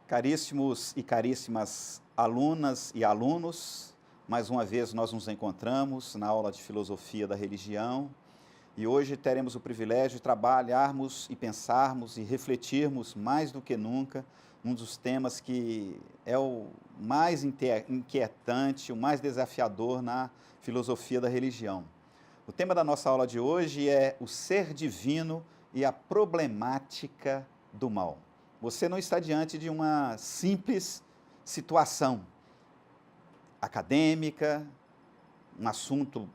Caríssimos e caríssimas alunas e alunos, mais uma vez nós nos encontramos na aula de Filosofia da Religião e hoje teremos o privilégio de trabalharmos e pensarmos e refletirmos mais do que nunca um dos temas que é o mais inquietante, o mais desafiador na filosofia da religião. O tema da nossa aula de hoje é o ser divino e a problemática do mal. Você não está diante de uma simples situação acadêmica, um assunto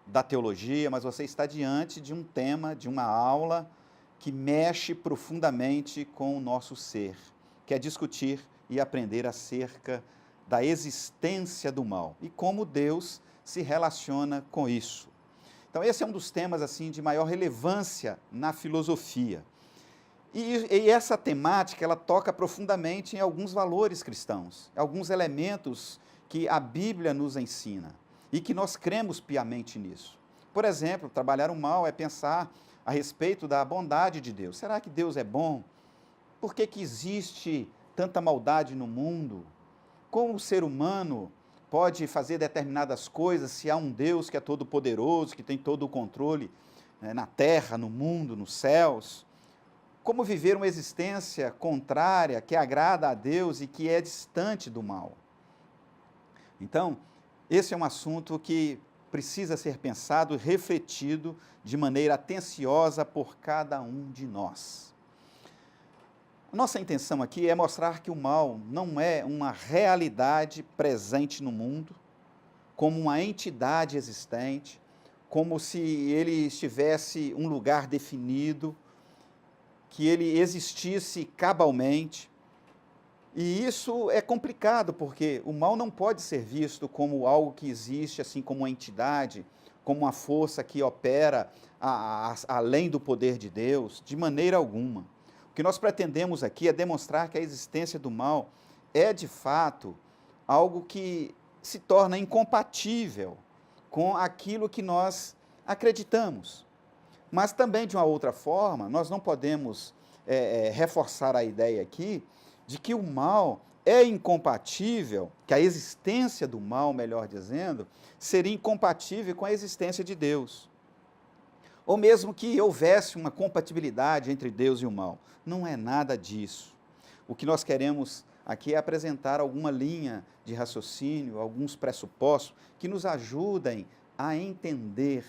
da teologia, mas você está diante de um tema, de uma aula que mexe profundamente com o nosso ser, que é discutir e aprender acerca da existência do mal e como Deus se relaciona com isso. Então esse é um dos temas assim de maior relevância na filosofia. E essa temática, ela toca profundamente em alguns valores cristãos, alguns elementos que a Bíblia nos ensina e que nós cremos piamente nisso. Por exemplo, trabalhar o mal é pensar a respeito da bondade de Deus. Será que Deus é bom? Por que existe tanta maldade no mundo? Como o ser humano pode fazer determinadas coisas se há um Deus que é todo-poderoso, que tem todo o controle, na terra, no mundo, nos céus? Como viver uma existência contrária, que agrada a Deus e que é distante do mal? Então, esse é um assunto que precisa ser pensado e refletido de maneira atenciosa por cada um de nós. Nossa intenção aqui é mostrar que o mal não é uma realidade presente no mundo, como uma entidade existente, como se ele estivesse um lugar definido, que ele existisse cabalmente. E isso é complicado, porque o mal não pode ser visto como algo que existe, assim como uma entidade, como uma força que opera além do poder de Deus, de maneira alguma. O que nós pretendemos aqui é demonstrar que a existência do mal é, de fato, algo que se torna incompatível com aquilo que nós acreditamos. Mas também, de uma outra forma, nós não podemos reforçar a ideia aqui de que o mal é incompatível, que a existência do mal, melhor dizendo, seria incompatível com a existência de Deus. Ou mesmo que houvesse uma compatibilidade entre Deus e o mal. Não é nada disso. O que nós queremos aqui é apresentar alguma linha de raciocínio, alguns pressupostos que nos ajudem a entender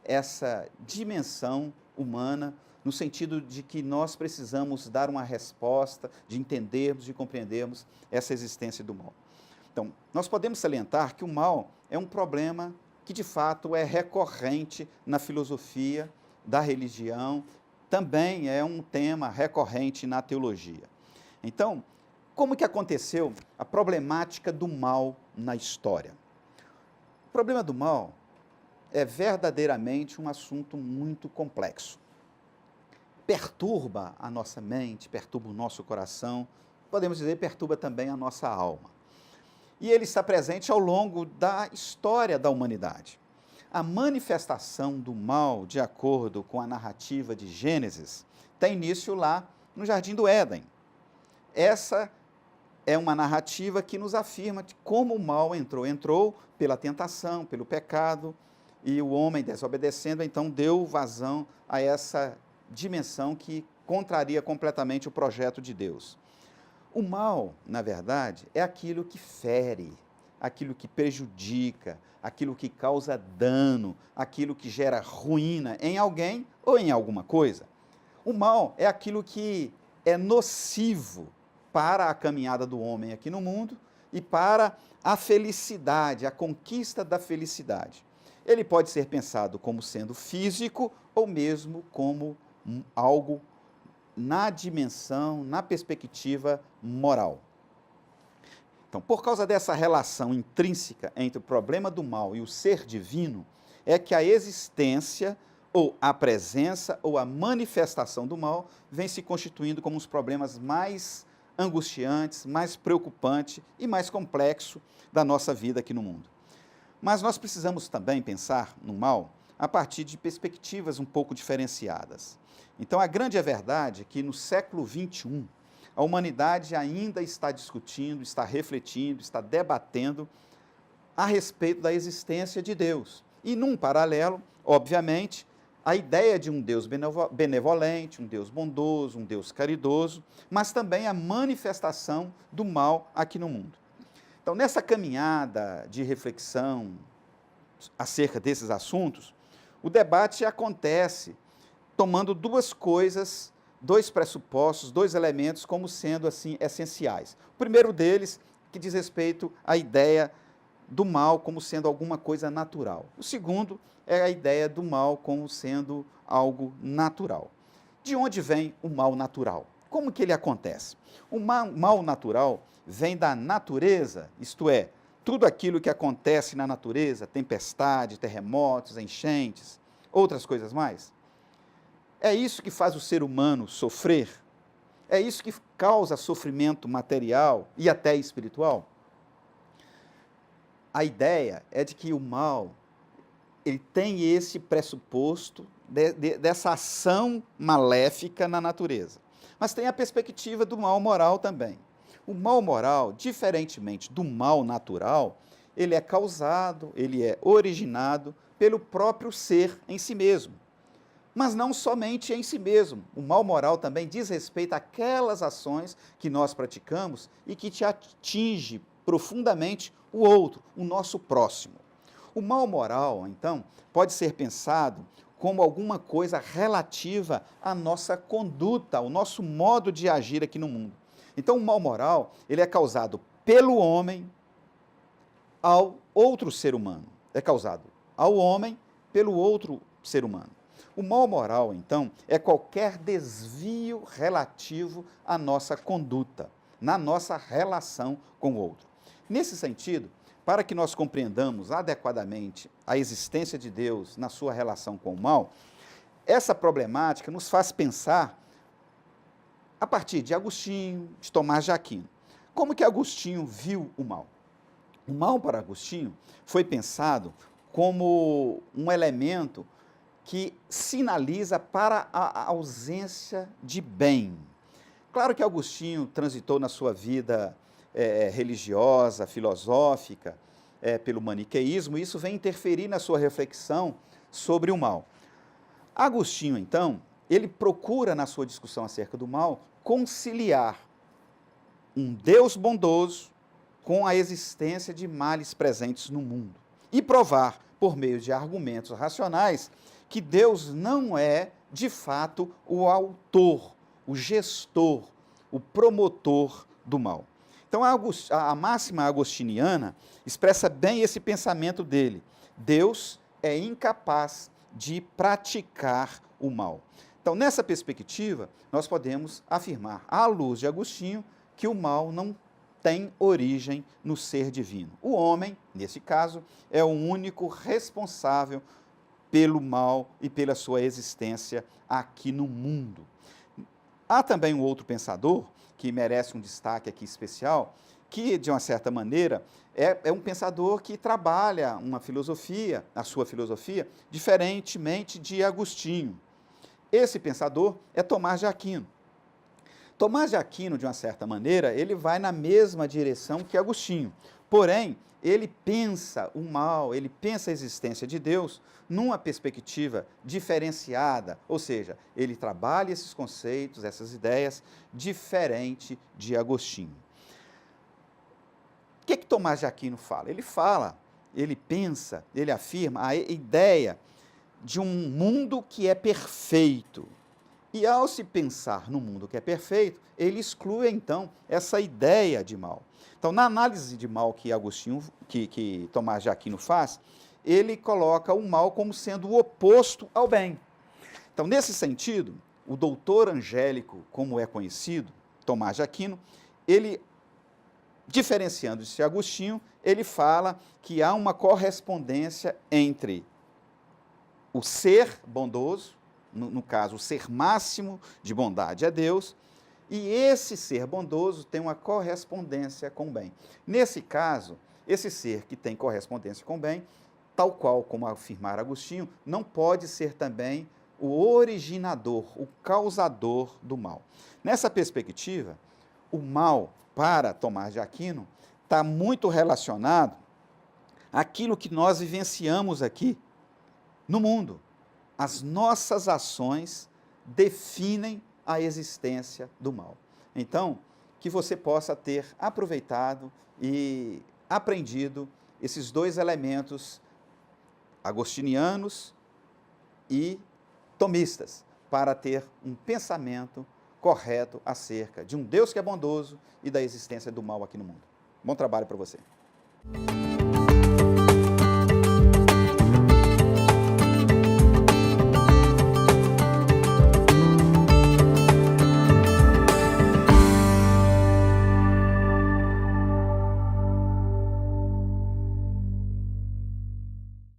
essa dimensão humana, no sentido de que nós precisamos dar uma resposta, de entendermos, de compreendermos essa existência do mal. Então, nós podemos salientar que o mal é um problema que, de fato, é recorrente na filosofia da religião, também é um tema recorrente na teologia. Então, como que aconteceu a problemática do mal na história? O problema do mal é verdadeiramente um assunto muito complexo. Perturba a nossa mente, perturba o nosso coração, podemos dizer, perturba também a nossa alma. E ele está presente ao longo da história da humanidade. A manifestação do mal, de acordo com a narrativa de Gênesis, tem início lá no Jardim do Éden. Essa é uma narrativa que nos afirma de como o mal entrou. Entrou pela tentação, pelo pecado, e o homem, desobedecendo, então deu vazão a essa dimensão que contraria completamente o projeto de Deus. O mal, na verdade, é aquilo que fere, aquilo que prejudica, aquilo que causa dano, aquilo que gera ruína em alguém ou em alguma coisa. O mal é aquilo que é nocivo para a caminhada do homem aqui no mundo e para a felicidade, a conquista da felicidade. Ele pode ser pensado como sendo físico ou mesmo como algo na dimensão, na perspectiva moral. Então, por causa dessa relação intrínseca entre o problema do mal e o ser divino, é que a existência, ou a presença, ou a manifestação do mal vem se constituindo como os problemas mais angustiantes, mais preocupantes e mais complexos da nossa vida aqui no mundo. Mas nós precisamos também pensar no mal a partir de perspectivas um pouco diferenciadas. Então, a grande verdade é que no século XXI, a humanidade ainda está discutindo, está refletindo, está debatendo a respeito da existência de Deus. E, num paralelo, obviamente, a ideia de um Deus benevolente, um Deus bondoso, um Deus caridoso, mas também a manifestação do mal aqui no mundo. Então, nessa caminhada de reflexão acerca desses assuntos, o debate acontece tomando duas coisas, dois pressupostos, dois elementos como sendo assim essenciais. O primeiro deles, que diz respeito à ideia do mal como sendo alguma coisa natural. O segundo é a ideia do mal como sendo algo natural. De onde vem o mal natural? Como que ele acontece? O mal natural vem da natureza, isto é, tudo aquilo que acontece na natureza, tempestade, terremotos, enchentes, outras coisas mais. É isso que faz o ser humano sofrer? É isso que causa sofrimento material e até espiritual? A ideia é de que o mal, ele tem esse pressuposto dessa ação maléfica na natureza. Mas tem a perspectiva do mal moral também. O mal moral, diferentemente do mal natural, ele é causado, ele é originado pelo próprio ser em si mesmo. Mas não somente em si mesmo. O mal moral também diz respeito àquelas ações que nós praticamos e que te atinge profundamente o outro, o nosso próximo. O mal moral, então, pode ser pensado como alguma coisa relativa à nossa conduta, ao nosso modo de agir aqui no mundo. Então, o mal moral, ele é causado pelo homem ao outro ser humano. É causado ao homem pelo outro ser humano. O mal moral, então, é qualquer desvio relativo à nossa conduta, na nossa relação com o outro. Nesse sentido, para que nós compreendamos adequadamente a existência de Deus na sua relação com o mal, essa problemática nos faz pensar a partir de Agostinho, de Tomás de Aquino. Como que Agostinho viu o mal? O mal para Agostinho foi pensado como um elemento que sinaliza para a ausência de bem. Claro que Agostinho transitou na sua vida religiosa, filosófica, pelo maniqueísmo, e isso vem interferir na sua reflexão sobre o mal. Agostinho, então, ele procura, na sua discussão acerca do mal, conciliar um Deus bondoso com a existência de males presentes no mundo e provar, por meio de argumentos racionais, que Deus não é, de fato, o autor, o gestor, o promotor do mal. Então, a máxima agostiniana expressa bem esse pensamento dele. Deus é incapaz de praticar o mal. Então, nessa perspectiva, nós podemos afirmar, à luz de Agostinho, que o mal não tem origem no ser divino. O homem, nesse caso, é o único responsável pelo mal e pela sua existência aqui no mundo. Há também um outro pensador, que merece um destaque aqui especial, que, de uma certa maneira, é um pensador que trabalha uma filosofia, a sua filosofia, diferentemente de Agostinho. Esse pensador é Tomás de Aquino. Tomás de Aquino, de uma certa maneira, ele vai na mesma direção que Agostinho, porém, ele pensa o mal, ele pensa a existência de Deus numa perspectiva diferenciada, ou seja, ele trabalha esses conceitos, essas ideias, diferente de Agostinho. O que Tomás de Aquino fala? Ele pensa, ele afirma a ideia de um mundo que é perfeito. E ao se pensar no mundo que é perfeito, ele exclui, então, essa ideia de mal. Então, na análise de mal que Tomás de Aquino faz, ele coloca o mal como sendo o oposto ao bem. Então, nesse sentido, o doutor angélico, como é conhecido, Tomás de Aquino, ele, diferenciando-se de Agostinho, ele fala que há uma correspondência entre o ser bondoso, no caso, o ser máximo de bondade é Deus, e esse ser bondoso tem uma correspondência com o bem. Nesse caso, esse ser que tem correspondência com o bem, tal qual como afirmar Agostinho, não pode ser também o originador, o causador do mal. Nessa perspectiva, o mal, para Tomás de Aquino, está muito relacionado àquilo que nós vivenciamos aqui no mundo. As nossas ações definem a existência do mal. Então, que você possa ter aproveitado e aprendido esses dois elementos agostinianos e tomistas, para ter um pensamento correto acerca de um Deus que é bondoso e da existência do mal aqui no mundo. Bom trabalho para você.